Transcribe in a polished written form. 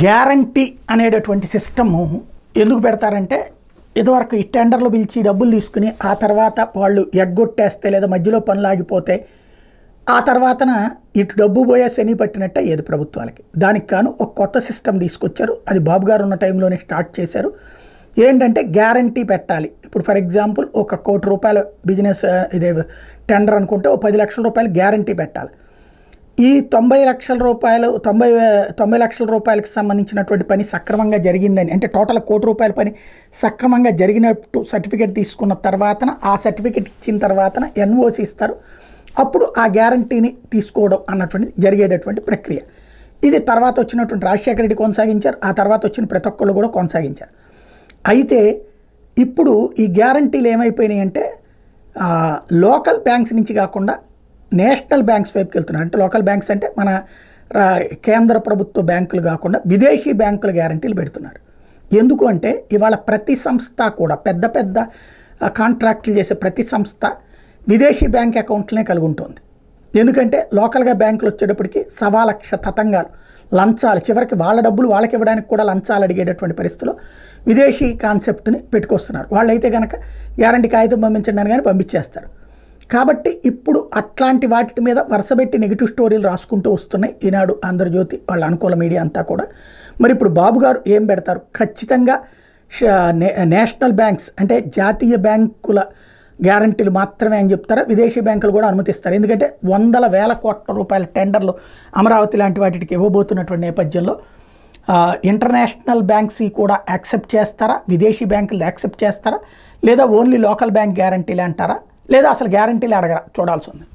Guarantee అనేటటువంటి system ఎందుకు పెడతారంటే ఇదివరకు ఈ టెండర్లు పిలిచి డబ్బులు తీసుకుని ఆ తర్వాత వాళ్ళు ఎగ్గొట్టేస్తే లేదా మధ్యలో పనులు ఆగిపోతే ఆ తర్వాతన ఇటు డబ్బు పోయే శని పట్టినట్టే ఏది ప్రభుత్వాలకి. దానికి కాను ఒక కొత్త సిస్టమ్ తీసుకొచ్చారు. అది బాబు గారు ఉన్న టైంలోనే స్టార్ట్ చేశారు. ఏంటంటే గ్యారంటీ పెట్టాలి. ఇప్పుడు ఫర్ ఎగ్జాంపుల్ ఒక ₹1 కోటి బిజినెస్ ఇదే టెండర్ అనుకుంటే ఓ ₹10 లక్షల గ్యారంటీ పెట్టాలి. ఈ ₹90 లక్షలకి సంబంధించినటువంటి పని సక్రమంగా జరిగిందని, అంటే టోటల్ ₹1 కోటి పని సక్రమంగా జరిగినట్టు సర్టిఫికేట్ తీసుకున్న తర్వాతన ఆ సర్టిఫికేట్ ఇచ్చిన తర్వాతన ఎన్ఓసి ఇస్తారు. అప్పుడు ఆ గ్యారంటీని తీసుకోవడం అన్నటువంటిది జరిగేటటువంటి ప్రక్రియ. ఇది తర్వాత వచ్చినటువంటి రాజశేఖర రెడ్డి కొనసాగించారు. ఆ తర్వాత వచ్చిన ప్రతి ఒక్కళ్ళు కూడా కొనసాగించారు. అయితే ఇప్పుడు ఈ గ్యారంటీలు ఏమైపోయినాయి అంటే లోకల్ బ్యాంక్స్ నుంచి కాకుండా నేషనల్ బ్యాంక్స్ వైపుకి వెళ్తున్నారు. అంటే లోకల్ బ్యాంక్స్ అంటే మన కేంద్ర ప్రభుత్వ బ్యాంకులు కాకుండా విదేశీ బ్యాంకుల గ్యారంటీలు పెడుతున్నారు. ఎందుకు అంటే ఇవాళ ప్రతి సంస్థ కూడా పెద్ద పెద్ద కాంట్రాక్టులు చేసే ప్రతి సంస్థ విదేశీ బ్యాంక్ అకౌంట్లనే కలిగి ఉంటుంది. ఎందుకంటే లోకల్గా బ్యాంకులు వచ్చేటప్పటికి 1,00,000 తతంగాలు, లంచాలు, చివరికి వాళ్ళ డబ్బులు వాళ్ళకి ఇవ్వడానికి కూడా లంచాలు అడిగేటటువంటి పరిస్థితిలో విదేశీ కాన్సెప్ట్ని పెట్టుకొస్తున్నారు. వాళ్ళైతే కనుక గ్యారంటీ కాగితం పంపించండి అని కానీ పంపించేస్తారు. కాబట్టి ఇప్పుడు అట్లాంటి వాటి మీద వరుసపెట్టి నెగిటివ్ స్టోరీలు రాసుకుంటూ వస్తున్నాయి ఈనాడు, ఆంధ్రజ్యోతి, వాళ్ళ అనుకూల మీడియా అంతా కూడా. మరి ఇప్పుడు బాబు గారు ఏం పెడతారు? ఖచ్చితంగా నేషనల్ బ్యాంక్స్ అంటే జాతీయ బ్యాంకుల గ్యారంటీలు మాత్రమే అని చెప్తారా? విదేశీ బ్యాంకులు కూడా అనుమతిస్తారు. ఎందుకంటే వందల వేల కోట్ల రూపాయల టెండర్లు అమరావతి లాంటి వాటికి ఇవ్వబోతున్నటువంటి నేపథ్యంలో ఇంటర్నేషనల్ బ్యాంక్స్ కూడా యాక్సెప్ట్ చేస్తారా? విదేశీ బ్యాంకులు యాక్సెప్ట్ చేస్తారా? లేదా ఓన్లీ లోకల్ బ్యాంక్ గ్యారంటీలే అంటారా? లేదా అసలు గ్యారంటీలు అడగరా? చూడాల్సి ఉంది.